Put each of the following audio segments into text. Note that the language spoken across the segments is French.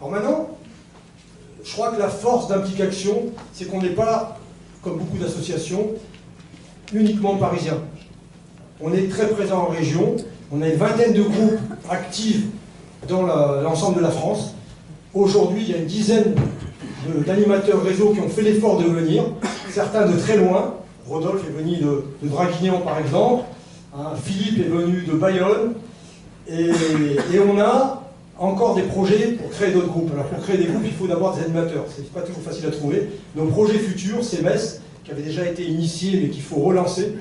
Alors maintenant, je crois que la force d'implication, c'est qu'on n'est pas, comme beaucoup d'associations, uniquement parisiens. On est très présent en région, on a une vingtaine de groupes actifs dans l'ensemble de la France. Aujourd'hui, il y a une dizaine d'animateurs réseau qui ont fait l'effort de venir, certains de très loin. Rodolphe est venu de Draguignan par exemple, hein, Philippe est venu de Bayonne, et on a encore des projets pour créer d'autres groupes. Alors pour créer des groupes, il faut d'abord des animateurs, c'est pas toujours facile à trouver. Nos projets futurs, c'est Metz, qui avait déjà été initié mais qu'il faut relancer,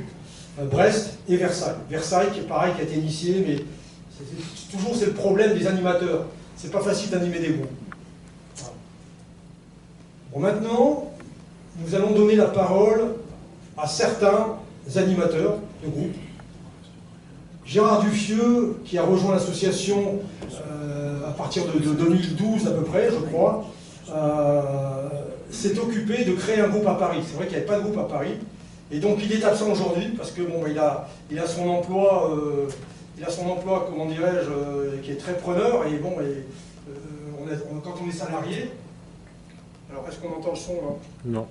Brest et Versailles. Versailles qui est pareil, qui a été initié, mais toujours c'est le problème des animateurs. C'est pas facile d'animer des groupes. Voilà. Bon, maintenant, nous allons donner la parole à certains animateurs de groupe. Gérard Duffieux, qui a rejoint l'association à partir de 2012 à peu près, je crois, s'est occupé de créer un groupe à Paris. C'est vrai qu'il n'y avait pas de groupe à Paris. Et donc il est absent aujourd'hui parce que bon, il a son emploi, comment dirais-je, qui est très preneur. Et bon, quand on est salarié, alors est-ce qu'on entend le son là? Non.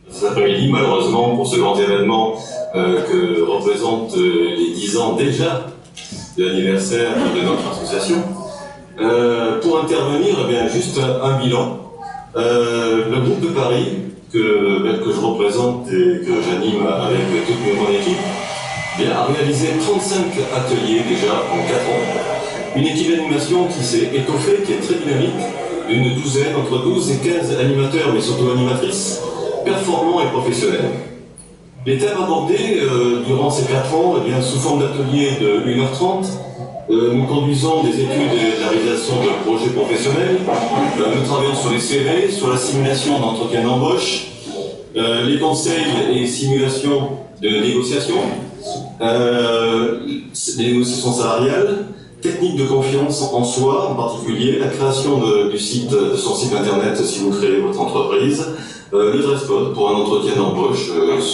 Cet après-midi, malheureusement, pour ce grand événement que représentent les 10 ans déjà de l'anniversaire de notre association, pour intervenir, eh bien, juste un bilan. Le groupe de Paris, que je représente et que j'anime avec toute mon équipe, bien, a réalisé 35 ateliers déjà en 4 ans. Une équipe d'animation qui s'est étoffée, qui est très dynamique, d'une douzaine, entre 12 et 15 animateurs, mais surtout animatrices, performants et professionnels. Les thèmes abordés durant ces 4 ans, eh bien, sous forme d'ateliers de 1h30, nous conduisons des études et de la réalisation de projets professionnels. Nous travaillons sur les CV, sur la simulation d'entretien d'embauche, les conseils et simulations de négociation, les négociations salariales, techniques de confiance en soi en particulier, la création de son site internet si vous créez votre entreprise, le dress code pour un entretien d'embauche,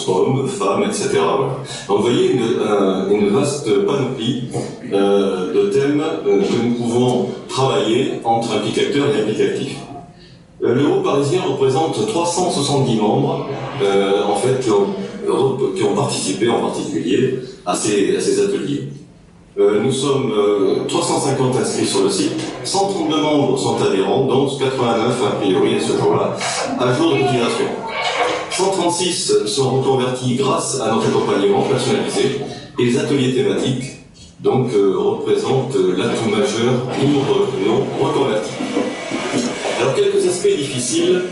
hommes, femmes, etc. Voilà. Donc vous voyez une vaste panoplie de thèmes que nous pouvons travailler entre implicateurs et implicatifs. Le groupe parisien représente 370 membres en fait, qui ont participé en particulier à ces ateliers. Nous sommes 350 inscrits sur le site, 132 membres sont adhérents, dont 89 a priori à ce jour-là, à jour de cotisation. 136 sont reconvertis grâce à notre accompagnement personnalisé, et les ateliers thématiques donc représentent l'atout majeur pour nos reconvertis. Alors quelques aspects difficiles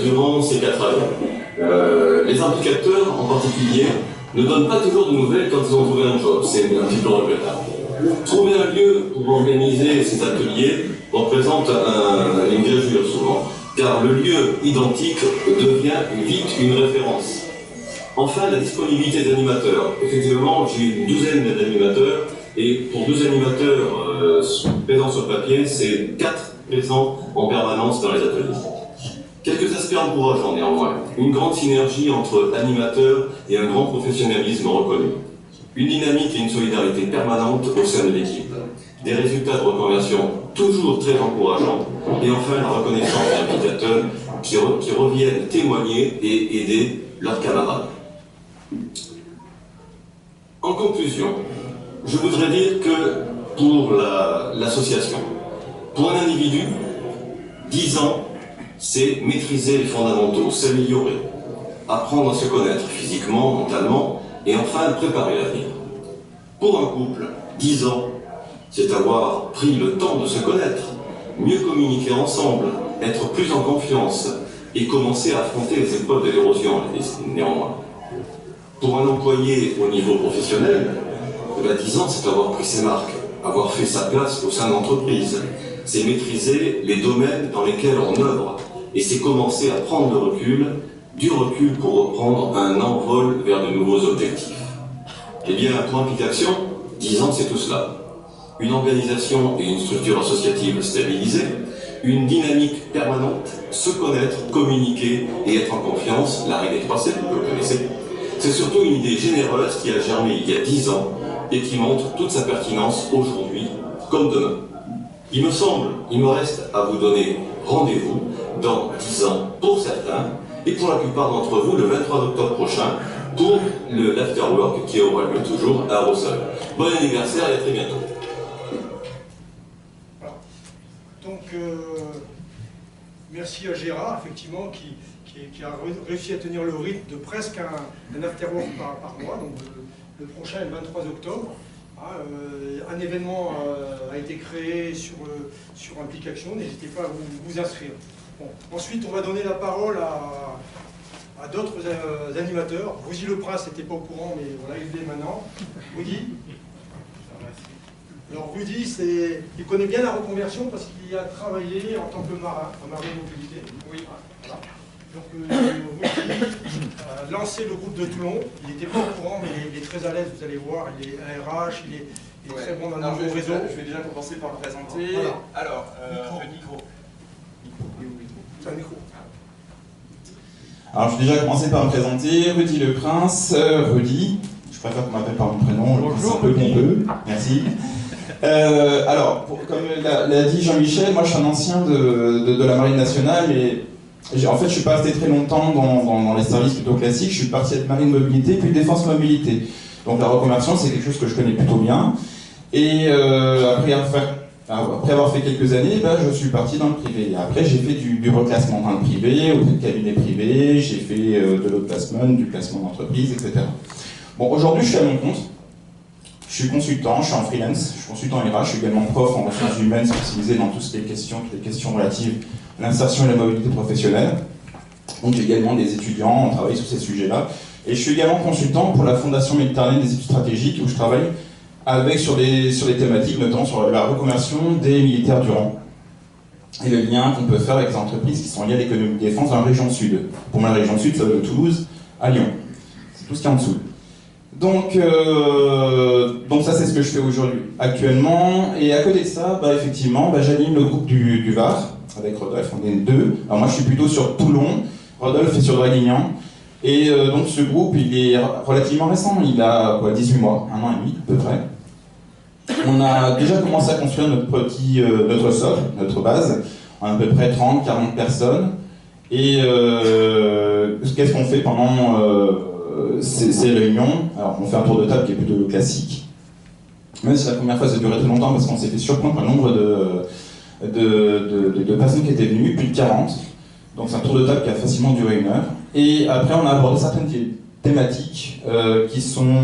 durant ces 4 années. Les implicateurs en particulier ne donnent pas toujours de nouvelles quand ils ont trouvé un job, c'est un petit peu regrettable. Trouver un lieu pour organiser ces ateliers représente une gageure souvent, car le lieu identique devient vite une référence. Enfin, la disponibilité d'animateurs. Effectivement, j'ai une douzaine d'animateurs, et pour 12 animateurs présents sur le papier, c'est 4 présents en permanence dans les ateliers. Quelques aspects encourageants néanmoins. Une grande synergie entre animateurs et un grand professionnalisme reconnu. Une dynamique et une solidarité permanente au sein de l'équipe. Des résultats de reconversion toujours très encourageants. Et enfin la reconnaissance des implicateurs qui reviennent témoigner et aider leurs camarades. En conclusion, je voudrais dire que pour l'association, pour un individu, 10 ans, c'est maîtriser les fondamentaux, s'améliorer, apprendre à se connaître physiquement, mentalement, et enfin préparer l'avenir. Pour un couple, 10 ans, c'est avoir pris le temps de se connaître, mieux communiquer ensemble, être plus en confiance, et commencer à affronter les épreuves de l'érosion, néanmoins. Pour un employé au niveau professionnel, 10 ans, c'est avoir pris ses marques, avoir fait sa place au sein de l'entreprise. C'est maîtriser les domaines dans lesquels on œuvre. Et c'est commencer à prendre du recul pour reprendre un envol vers de nouveaux objectifs. Eh bien, pour Implication, 10 ans, c'est tout cela. Une organisation et une structure associative stabilisée, une dynamique permanente, se connaître, communiquer et être en confiance, la règle des 3 C, vous le connaissez. C'est surtout une idée généreuse qui a germé il y a 10 ans et qui montre toute sa pertinence aujourd'hui comme demain. Il me reste à vous donner rendez-vous dans 10 ans pour certains, et pour la plupart d'entre vous le 23 octobre prochain pour l'afterwork qui aura lieu toujours à Rossel. Bon anniversaire et à très bientôt. Donc, merci à Gérard, effectivement, qui a réussi à tenir le rythme de presque un afterwork par mois. Donc, le prochain est le 23 octobre. Un événement a été créé sur Implication. N'hésitez pas à vous inscrire. Bon. Ensuite, on va donner la parole à d'autres animateurs. Rudy Le Prince n'était pas au courant, mais voilà, il l'est maintenant. Rudy. Alors Rudy, il connaît bien la reconversion parce qu'il a travaillé en tant que marin, en marine mobilité. Oui. Voilà. Donc Rudy a lancé le groupe de Toulon. Il n'était pas au courant, mais il est très à l'aise, vous allez voir. Il est ARH, il est très bon dans le réseau. Je vais déjà commencer par le présenter. Voilà. Alors, le micro. C'est un micro. Alors, je vais déjà commencer par me présenter. Rudy Le Prince, Rudy. Je préfère qu'on m'appelle par mon prénom. Bonjour, un peu pompeux. Merci. Alors, comme l'a dit Jean-Michel, moi je suis un ancien de la Marine nationale et en fait je suis pas resté très longtemps dans les services plutôt classiques. Je suis parti être Marine mobilité puis défense mobilité. Donc la reconversion c'est quelque chose que je connais plutôt bien. Et après avoir fait quelques années, je suis parti dans le privé. Et après j'ai fait du reclassement dans le privé, au cabinet privé, j'ai fait de l'outplacement, du placement d'entreprise, etc. Bon, aujourd'hui je suis à mon compte. Je suis consultant, je suis en freelance, je suis consultant RH, je suis également prof en ressources humaines spécialisé dans toutes les questions relatives à l'insertion et la mobilité professionnelle. Donc j'ai également des étudiants, on travaille sur ces sujets-là. Et je suis également consultant pour la Fondation Méditerranée des études stratégiques où je travaille sur des thématiques, notamment sur la reconversion des militaires du rang. Et le lien qu'on peut faire avec les entreprises qui sont liées à l'économie de défense dans la région sud. Pour moi, la région sud, ça va de Toulouse à Lyon. C'est tout ce qu'il y a en dessous. Donc ça c'est ce que je fais aujourd'hui, actuellement, et à côté de ça, effectivement, j'anime le groupe du Var, avec Rodolphe, on est deux. Alors moi je suis plutôt sur Toulon, Rodolphe est sur Draguignan, et donc ce groupe il est relativement récent, il a 18 mois, 1 an et demi à peu près. On a déjà commencé à construire notre socle, notre base, on a à peu près 30-40 personnes, et qu'est-ce qu'on fait pendant ces réunions? Alors on fait un tour de table qui est plutôt classique. Même si la première fois ça a duré très longtemps parce qu'on s'est fait surprendre par le nombre de personnes qui étaient venues, plus de 40. Donc c'est un tour de table qui a facilement duré 1 heure. Et après on a abordé certaines thématiques qui sont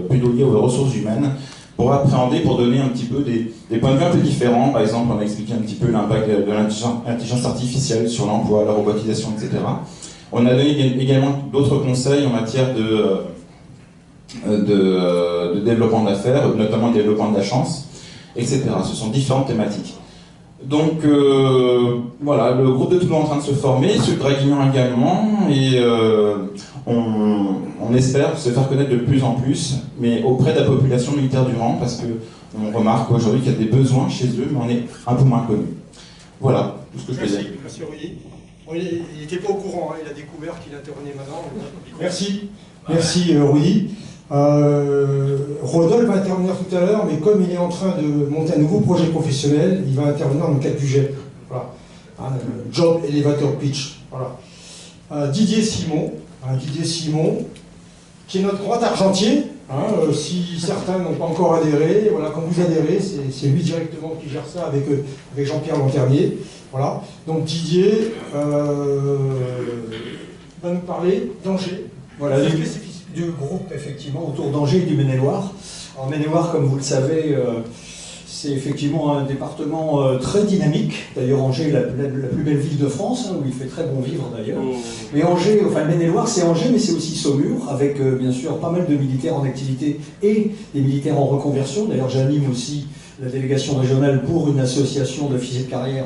plutôt liées aux ressources humaines pour appréhender, pour donner un petit peu des points de vue un peu différents. Par exemple on a expliqué un petit peu l'impact de l'intelligence artificielle sur l'emploi, la robotisation, etc. On a donné également d'autres conseils en matière de développement d'affaires, notamment le développement de la chance, etc. Ce sont différentes thématiques. Donc voilà, le groupe de Toulon est en train de se former, celui de Draguignan également, et on espère se faire connaître de plus en plus, mais auprès de la population militaire du rang, parce qu'on remarque aujourd'hui qu'il y a des besoins chez eux, mais on est un peu moins connus. Voilà, tout ce que je peux dire. Merci Rudy. Bon, il n'était pas au courant, il a découvert qu'il intervenait maintenant. Merci Rudy. Rodolphe va intervenir tout à l'heure, mais comme il est en train de monter un nouveau projet professionnel, il va intervenir dans le cadre du GEP. Voilà. Job Elevator Pitch. Voilà. Didier Simon, qui est notre grand argentier. Si certains n'ont pas encore adhéré, voilà, quand vous adhérez, c'est lui directement qui gère ça avec Jean-Pierre Lanternier. Voilà. Donc Didier va nous parler d'Angers. Voilà, du groupe effectivement autour d'Angers et du Maine-et-Loire. En Maine-et-Loire, comme vous le savez, c'est effectivement un département très dynamique. D'ailleurs, Angers est la plus belle ville de France, où il fait très bon vivre d'ailleurs. Mais Angers, enfin le Maine-et-Loire, c'est Angers, mais c'est aussi Saumur, avec bien sûr pas mal de militaires en activité et des militaires en reconversion. D'ailleurs, j'anime aussi la délégation régionale pour une association d'officiers de carrière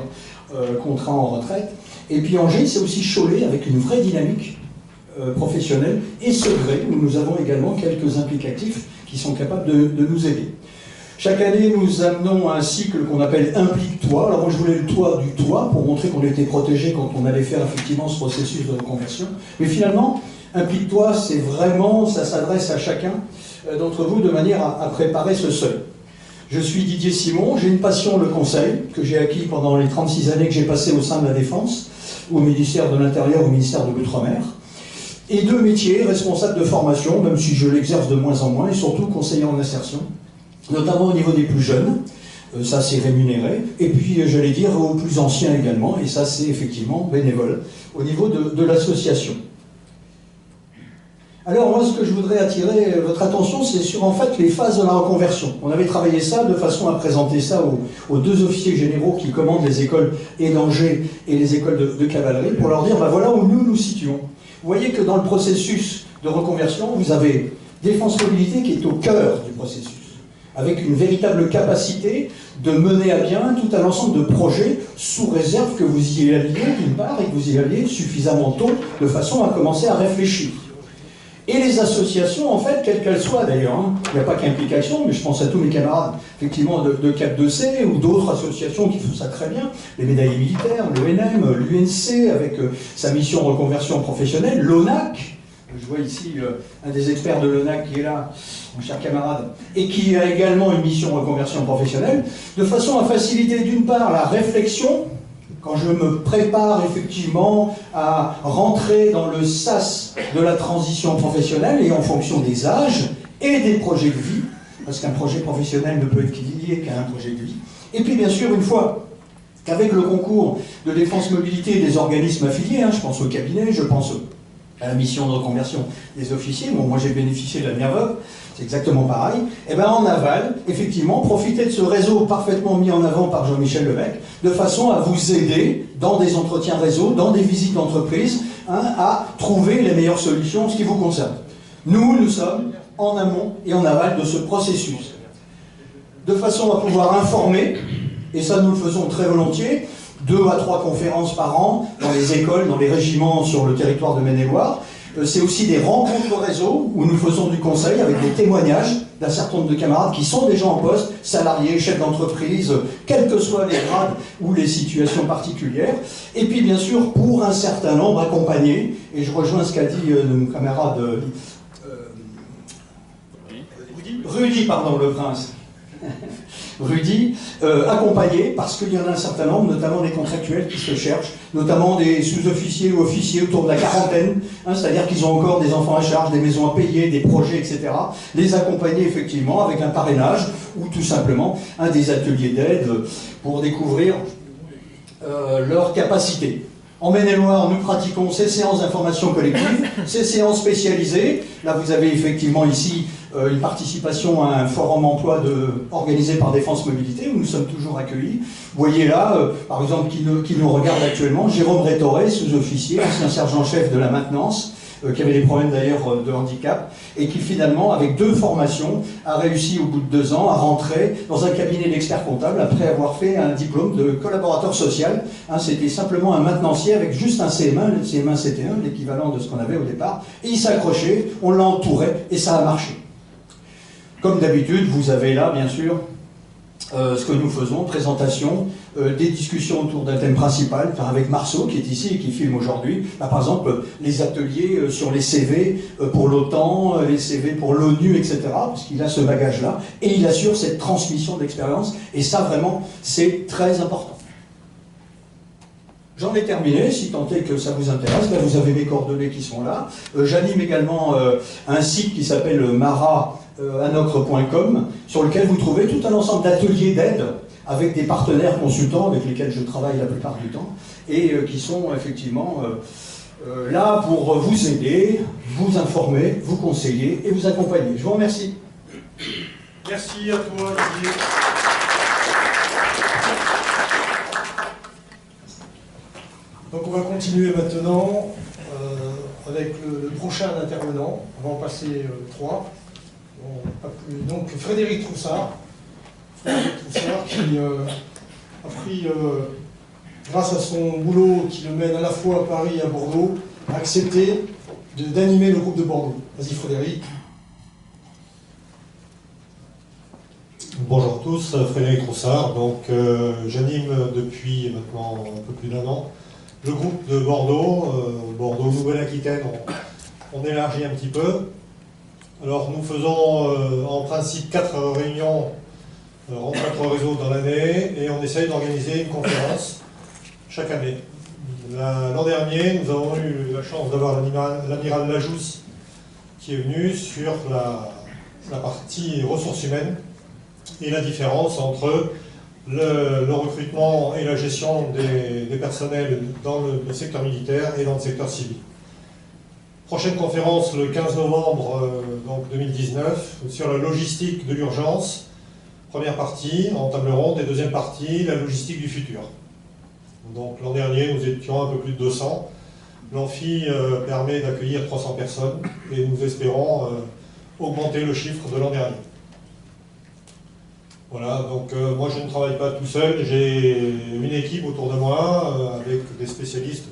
contraints en retraite. Et puis Angers, c'est aussi Cholet, avec une vraie dynamique professionnelle, et Segré, où nous avons également quelques implicatifs qui sont capables de nous aider. Chaque année, nous amenons un cycle qu'on appelle Implique-toi. Alors moi, je voulais le toit du toit pour montrer qu'on était protégé quand on allait faire effectivement ce processus de reconversion. Mais finalement, Implique-toi, c'est vraiment, ça s'adresse à chacun d'entre vous de manière à préparer ce seuil. Je suis Didier Simon, j'ai une passion, le conseil, que j'ai acquis pendant les 36 années que j'ai passées au sein de la Défense, au ministère de l'Intérieur, au ministère de l'Outre-mer. Et 2 métiers, responsable de formation, même si je l'exerce de moins en moins, et surtout conseiller en insertion, notamment au niveau des plus jeunes, ça c'est rémunéré, et puis j'allais dire aux plus anciens également, et ça c'est effectivement bénévole, au niveau de l'association. Alors moi, ce que je voudrais attirer votre attention, c'est sur en fait les phases de la reconversion. On avait travaillé ça de façon à présenter ça aux 2 officiers généraux qui commandent les écoles et d'Angers et les écoles de cavalerie, pour leur dire, ben voilà où nous nous situons. Vous voyez que dans le processus de reconversion, vous avez Défense Mobilité qui est au cœur du processus, avec une véritable capacité de mener à bien tout un ensemble de projets, sous réserve que vous y alliez d'une part, et que vous y alliez suffisamment tôt, de façon à commencer à réfléchir. Et les associations, en fait, quelles qu'elles soient d'ailleurs, hein, il n'y a pas qu'implication, mais je pense à tous mes camarades, effectivement, de Cap 2C ou d'autres associations qui font ça très bien, les médailles militaires, l'ONM, l'UNC, avec sa mission reconversion professionnelle, l'ONAC, je vois ici un des experts de l'ONAC qui est là, mon cher camarade, et qui a également une mission reconversion professionnelle, de façon à faciliter d'une part la réflexion, quand je me prépare effectivement à rentrer dans le sas de la transition professionnelle et en fonction des âges et des projets de vie, parce qu'un projet professionnel ne peut être lié qu'à un projet de vie. Et puis bien sûr, une fois qu'avec le concours de Défense Mobilité et des organismes affiliés, hein, je pense au cabinet, je pense à la mission de reconversion des officiers, bon, moi j'ai bénéficié de la NIRVOP, c'est exactement pareil, et bien en aval, effectivement, profitez de ce réseau parfaitement mis en avant par Jean-Michel Levesque, de façon à vous aider dans des entretiens réseau, dans des visites d'entreprise, hein, à trouver les meilleures solutions en ce qui vous concerne. Nous sommes en amont et en aval de ce processus, de façon à pouvoir informer, et ça nous le faisons très volontiers, 2 à 3 conférences par an dans les écoles, dans les régiments sur le territoire de Maine-et-Loire. C'est aussi des rencontres réseau où nous faisons du conseil avec des témoignages d'un certain nombre de camarades qui sont déjà en poste, salariés, chefs d'entreprise, quels que soient les grades ou les situations particulières. Et puis bien sûr, pour un certain nombre, accompagnés, et je rejoins ce qu'a dit mon camarade Rudy, pardon, le prince. Rudy, accompagné, parce qu'il y en a un certain nombre, notamment des contractuels qui se cherchent, notamment des sous-officiers ou officiers autour de la quarantaine, hein, c'est-à-dire qu'ils ont encore des enfants à charge, des maisons à payer, des projets, etc. Les accompagner effectivement avec un parrainage ou tout simplement des ateliers d'aide pour découvrir leurs capacités. En Maine-et-Loire, nous pratiquons ces séances d'information collective, ces séances spécialisées. Là, vous avez effectivement ici une participation à un forum emploi organisé par Défense Mobilité, où nous sommes toujours accueillis. Vous voyez là, par exemple, qui nous regarde actuellement, Jérôme Rétoré, sous-officier, ancien sergent-chef de la maintenance, qui avait des problèmes d'ailleurs de handicap, et qui finalement, avec 2 formations, a réussi au bout de 2 ans à rentrer dans un cabinet d'experts comptables après avoir fait un diplôme de collaborateur social. Hein, c'était simplement un maintenancier avec juste un CM1, le CM1 CT1, l'équivalent de ce qu'on avait au départ, et il s'accrochait, on l'a entouré, et ça a marché. Comme d'habitude, vous avez là, bien sûr, ce que nous faisons, présentation, des discussions autour d'un thème principal, enfin avec Marceau qui est ici et qui filme aujourd'hui, par exemple les ateliers sur les CV pour l'OTAN, les CV pour l'ONU, etc., parce qu'il a ce bagage-là, et il assure cette transmission d'expérience, et ça vraiment, c'est très important. J'en ai terminé, si tant est que ça vous intéresse, ben vous avez mes coordonnées qui sont là. J'anime également un site qui s'appelle mara-anocre.com, sur lequel vous trouvez tout un ensemble d'ateliers d'aide avec des partenaires consultants avec lesquels je travaille la plupart du temps, et qui sont effectivement là pour vous aider, vous informer, vous conseiller et vous accompagner. Je vous remercie. Merci à toi, Didier. Donc on va continuer maintenant avec le prochain intervenant. On va en passer 3. Bon, pas plus. Donc Frédéric Troussard. Qui a pris, grâce à son boulot qui le mène à la fois à Paris et à Bordeaux, a accepté d'animer le groupe de Bordeaux. Vas-y Frédéric. Bonjour à tous, Frédéric Troussard. Donc j'anime depuis maintenant un peu plus d'1 an le groupe de Bordeaux, Bordeaux Nouvelle-Aquitaine. On élargit un petit peu. Alors nous faisons en principe 4 réunions rencontre réseau dans l'année, et on essaye d'organiser une conférence chaque année. L'an dernier, nous avons eu la chance d'avoir l'amiral Lajousse qui est venu sur la partie ressources humaines et la différence entre le recrutement et la gestion des personnels dans le secteur militaire et dans le secteur civil. Prochaine conférence le 15 novembre donc 2019 sur la logistique de l'urgence. Première partie en table ronde et deuxième partie la logistique du futur. Donc l'an dernier nous étions un peu plus de 200. L'amphi permet d'accueillir 300 personnes et nous espérons augmenter le chiffre de l'an dernier. Voilà, donc moi je ne travaille pas tout seul, j'ai une équipe autour de moi avec des spécialistes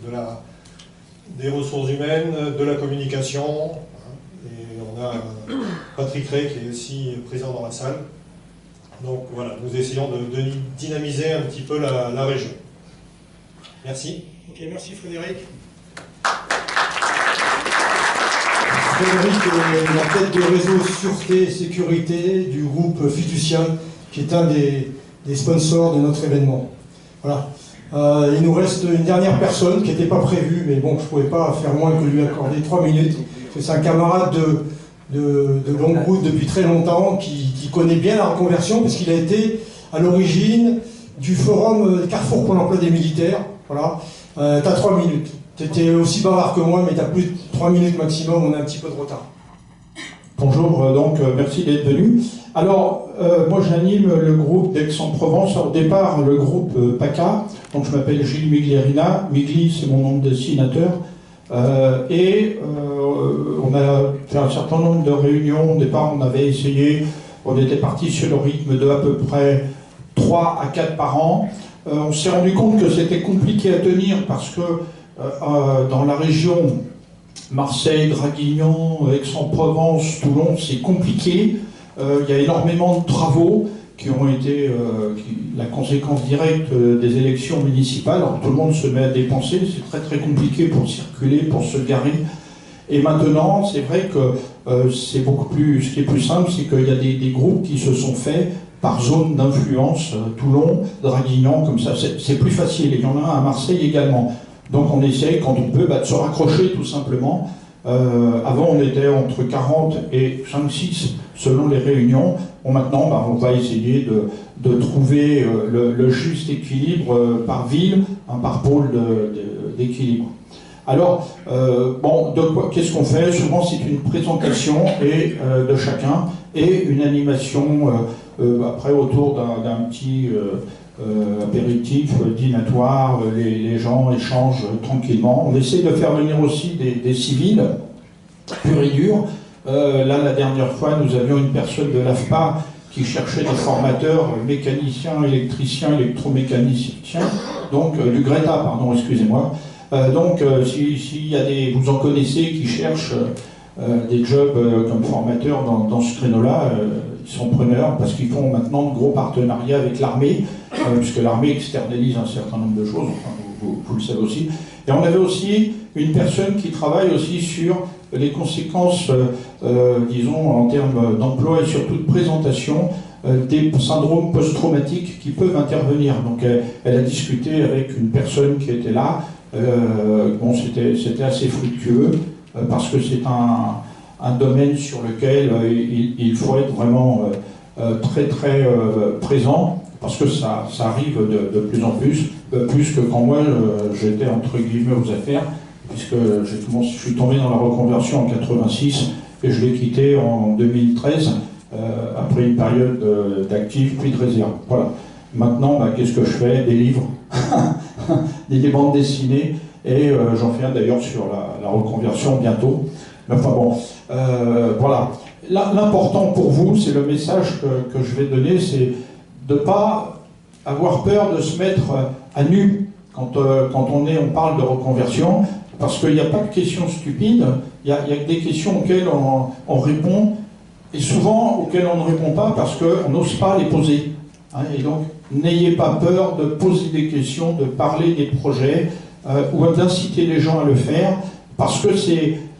des ressources humaines, de la communication, et on a Patrick Ray qui est aussi présent dans la salle. Donc voilà, nous essayons de dynamiser un petit peu la région. Merci. Ok, merci Frédéric. Frédéric est la tête du réseau Sûreté et Sécurité du groupe Fiducial, qui est un des sponsors de notre événement. Voilà. Il nous reste une dernière personne qui n'était pas prévue, mais bon, je ne pouvais pas faire moins que lui accorder 3 minutes. C'est un camarade de longue route depuis très longtemps, qui connaît bien la reconversion, parce qu'il a été à l'origine du forum Carrefour pour l'emploi des militaires. Voilà. Tu as 3 minutes. Tu étais aussi bavard que moi, mais tu as plus de 3 minutes maximum, on a un petit peu de retard. Bonjour, donc merci d'être venu. Alors, moi j'anime le groupe d'Aix-en-Provence. Au départ, le groupe PACA, donc je m'appelle Gilles Miglierina. Migli, c'est mon nom de dessinateur. On a fait un certain nombre de réunions. Au départ, on avait essayé, on était parti sur le rythme de à peu près 3 à 4 par an. On s'est rendu compte que c'était compliqué à tenir parce que dans la région, Marseille, Draguignan, Aix-en-Provence, Toulon, c'est compliqué. Il y a énormément de travaux qui ont été la conséquence directe des élections municipales. Alors tout le monde se met à dépenser, c'est très très compliqué pour circuler, pour se garer. Et maintenant, c'est vrai que c'est beaucoup plus. Ce qui est plus simple, c'est qu'il y a des groupes qui se sont faits par zone d'influence, Toulon, Draguignan, comme ça, c'est plus facile. Et il y en a un à Marseille également. Donc on essaye, quand on peut, de se raccrocher tout simplement. Avant, on était entre 40 et 5-6 selon les réunions. Maintenant, on va essayer de trouver le juste équilibre par ville, par pôle d'équilibre. Alors, qu'est-ce qu'on fait? Souvent, c'est une présentation de chacun et une animation après autour d'un petit apéritif, dînatoire, les gens échangent tranquillement. On essaie de faire venir aussi des civils, purs et durs. Là, la dernière fois, nous avions une personne de l'AFPA qui cherchait des formateurs mécaniciens, électriciens, électromécaniciens, donc du Greta, pardon, excusez-moi. S'il y a vous en connaissez qui cherchent des jobs comme formateurs dans ce créneau-là, ils sont preneurs parce qu'ils font maintenant de gros partenariats avec l'armée, puisque l'armée externalise un certain nombre de choses, enfin, vous le savez aussi. Et on avait aussi une personne qui travaille aussi sur les conséquences, disons, en termes d'emploi et surtout de présentation des syndromes post-traumatiques qui peuvent intervenir. Donc elle a discuté avec une personne qui était là. C'était assez fructueux parce que c'est un domaine sur lequel il faut être vraiment très très présent, parce que ça arrive de plus en plus que quand moi j'étais entre guillemets aux affaires, puisque je suis tombé dans la reconversion en 86 et je l'ai quitté en 2013 après une période d'actif puis de réserve. Voilà. Maintenant, qu'est-ce que je fais? Des livres, des bandes dessinées, et j'en fais un d'ailleurs sur la reconversion bientôt. Enfin bon, voilà. L'important pour vous, c'est le message que je vais donner, c'est de ne pas avoir peur de se mettre à nu quand on parle de reconversion, parce qu'il n'y a pas de questions stupides, il y a des questions auxquelles on répond, et souvent auxquelles on ne répond pas parce qu'on n'ose pas les poser. Et donc, n'ayez pas peur de poser des questions, de parler des projets, ou d'inciter les gens à le faire, parce que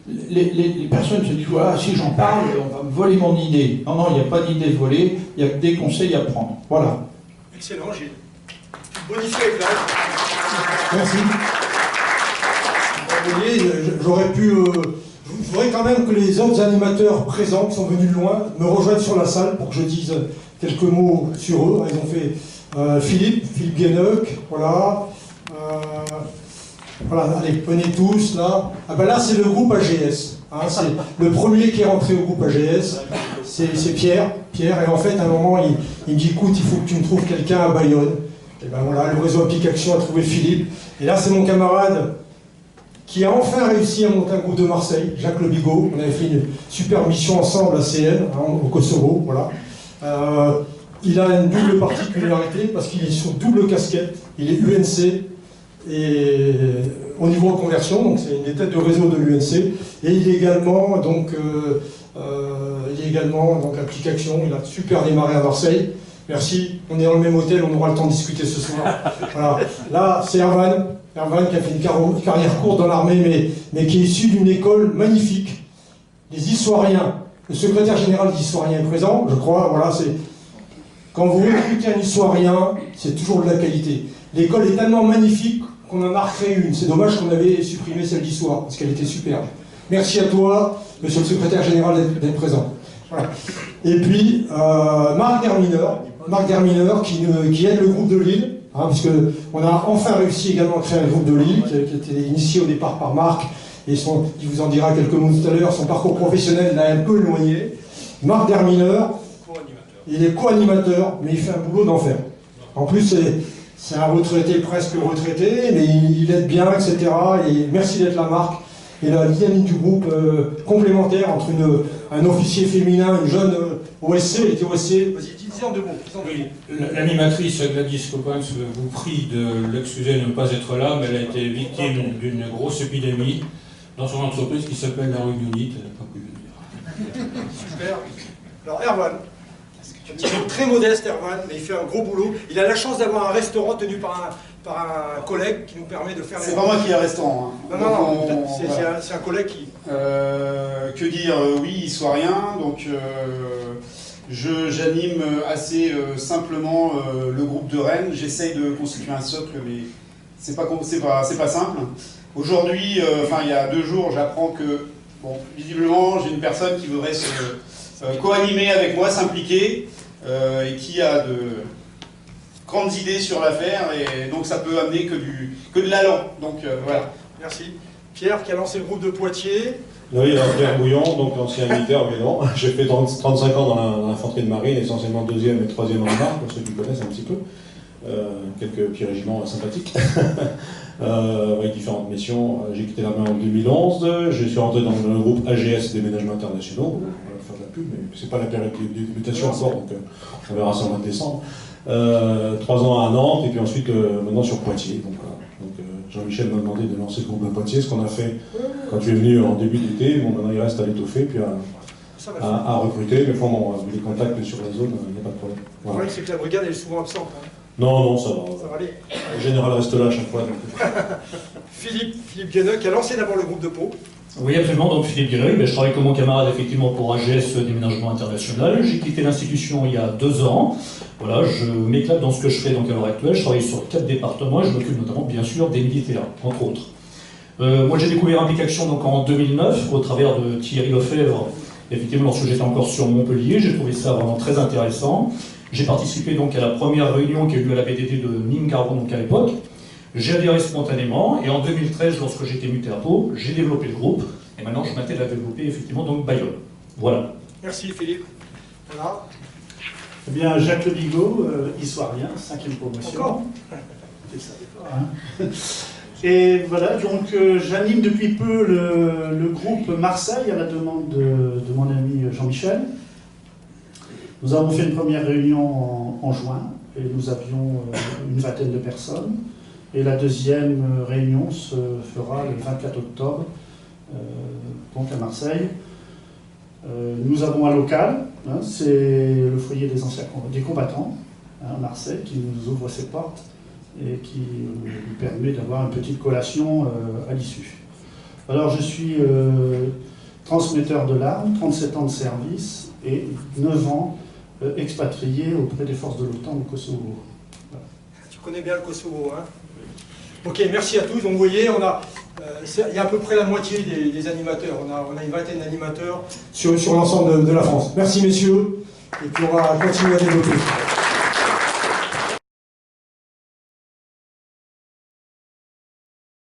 les personnes se disent voilà, si j'en parle, on va me voler mon idée. Non, non, il n'y a pas d'idée volée, il y a que des conseils à prendre. Voilà. Excellent, Gilles. Tu bonifies avec la Merci. Vous voyez, j'aurais pu. Je voudrais quand même que les autres animateurs présents qui sont venus de loin me rejoignent sur la salle pour que je dise quelques mots sur eux. Ils ont fait Philippe Guéneuc, voilà. Voilà, allez, venez tous là. Ah ben là, c'est le groupe AGS. Hein, c'est le premier qui est rentré au groupe AGS. C'est Pierre. Pierre, et en fait, à un moment, il me dit écoute, il faut que tu me trouves quelqu'un à Bayonne. Et ben voilà, le réseau Application a trouvé Philippe. Et là, c'est mon camarade qui a enfin réussi à monter un groupe de Marseille, Jacques Le Bigot. On avait fait une super mission ensemble à CN, hein, au Kosovo. Voilà. Il a une double particularité parce qu'il est sur double casquette. Il est UNC et au niveau de conversion, donc c'est une des têtes de réseau de l'UNC. Et il est également donc application. Il a super démarré à Marseille. Merci. On est dans le même hôtel, on aura le temps de discuter ce soir. Voilà. Là, c'est Erwan. Erwan qui a fait une carrière courte dans l'armée, mais qui est issu d'une école magnifique. Les Issoiriens. Le secrétaire général des Issoiriens est présent, je crois. Voilà, c'est quand vous recrutez un Issoirien, c'est toujours de la qualité. L'école est tellement magnifique qu'on en a recréé une. C'est dommage qu'on avait supprimé celle d'Issoire, parce qu'elle était superbe. Merci à toi, monsieur le secrétaire général, d'être présent. Voilà. Et puis, Marc Dermineur qui aide le groupe de Lille, hein, parce qu'on a enfin réussi également à créer un groupe de Lille, qui était initié au départ par Marc, et il vous en dira quelques mots tout à l'heure, son parcours professionnel l'a un peu éloigné. Marc Dermineur, il est co-animateur, mais il fait un boulot d'enfer. En plus, c'est un retraité, presque retraité, mais il aide bien, etc. Et merci d'être là, Marc. Et la dynamique du groupe complémentaire entre un officier féminin, une jeune OSC, elle était OSC. Vas-y, dis en deux mots. Oui, l'animatrice Gladys Coppens vous prie de l'excuser de ne pas être là, mais elle a été victime d'une grosse épidémie dans son entreprise qui s'appelle la Réunionite. Elle n'a pas pu venir. Super. Alors, Erwan. Il est très modeste, Erwan, mais il fait un gros boulot. Il a la chance d'avoir un restaurant tenu par un collègue qui nous permet de faire... C'est pas moi qui ai un restaurant. Hein. Non, c'est un collègue qui... Que dire, oui, Issoirien, donc j'anime assez simplement le groupe de Rennes. J'essaye de constituer un socle, mais c'est pas simple. Aujourd'hui, il y a 2 jours, j'apprends que, bon, visiblement, j'ai une personne qui voudrait se co-animer avec moi, s'impliquer, et qui a de grandes idées sur l'affaire, et donc ça peut amener que de l'allant. Donc voilà. Merci. Pierre qui a lancé le groupe de Poitiers. Oui, Pierre Bouillon, donc ancien militaire, mais non. J'ai fait 35 ans dans l'infanterie de marine, essentiellement 2e et 3e en arme, pour ceux qui connaissent un petit peu. Quelques petits régiments sympathiques. Avec différentes missions. J'ai quitté l'armée en 2011. Je suis rentré dans le groupe AGS Déménagements Internationaux. On va faire de la pub, mais c'est pas la période de mutation encore, donc on verra ça au mois de décembre. 3 ans à Nantes, et puis ensuite maintenant sur Poitiers. Donc, voilà. Jean-Michel m'a demandé de lancer le groupe de Poitiers, ce qu'on a fait quand tu es venu en début d'été. Bon, maintenant il reste à l'étoffer, puis à recruter. Mais bon, les contacts sur la zone, il n'y a pas de problème. Voilà. Le problème, c'est que la brigade est souvent absente. Hein. Non, ça va. Ça va aller. Le général reste là à chaque fois. Donc... Philippe Guéneuc qui a lancé d'abord le groupe de Pau. Oui, absolument. Donc Philippe Guéneuc, je travaille comme mon camarade effectivement pour AGS Déménagement International. J'ai quitté l'institution il y a 2 ans. Voilà, je m'éclate dans ce que je fais donc à l'heure actuelle. Je travaille sur 4 départements et je m'occupe notamment bien sûr des militaires, entre autres. Moi j'ai découvert Application donc en 2009 au travers de Thierry Lefebvre. Effectivement, lorsque j'étais encore sur Montpellier, j'ai trouvé ça vraiment très intéressant. J'ai participé donc à la première réunion qui a eu lieu à la BDD de Nîmes-Gargan donc à l'époque. J'ai adhéré spontanément et en 2013, lorsque j'étais muté à Pau, j'ai développé le groupe et maintenant je m'attelle à développer effectivement donc Bayonne. Voilà. Merci Philippe. Voilà. Eh bien, Jacques Le Bigot, Issoirien, 5e promotion. Encore tu le savais pas, hein. Et voilà, donc j'anime depuis peu le groupe Marseille à la demande de mon ami Jean-Michel. Nous avons fait une première réunion en juin et nous avions une vingtaine de personnes. Et la deuxième réunion se fera le 24 octobre, donc à Marseille. Nous avons un local, hein, c'est le foyer des combattants, hein, à Marseille, qui nous ouvre ses portes et qui nous permet d'avoir une petite collation à l'issue. Alors, je suis transmetteur de l'arme, 37 ans de service et 9 ans expatrié auprès des forces de l'OTAN au Kosovo. Voilà. Tu connais bien le Kosovo, hein? Ok, merci à tous. Donc vous voyez, il y a à peu près la moitié des animateurs. On a une vingtaine d'animateurs sur l'ensemble de la France. Merci messieurs, et puis on va continuer à développer.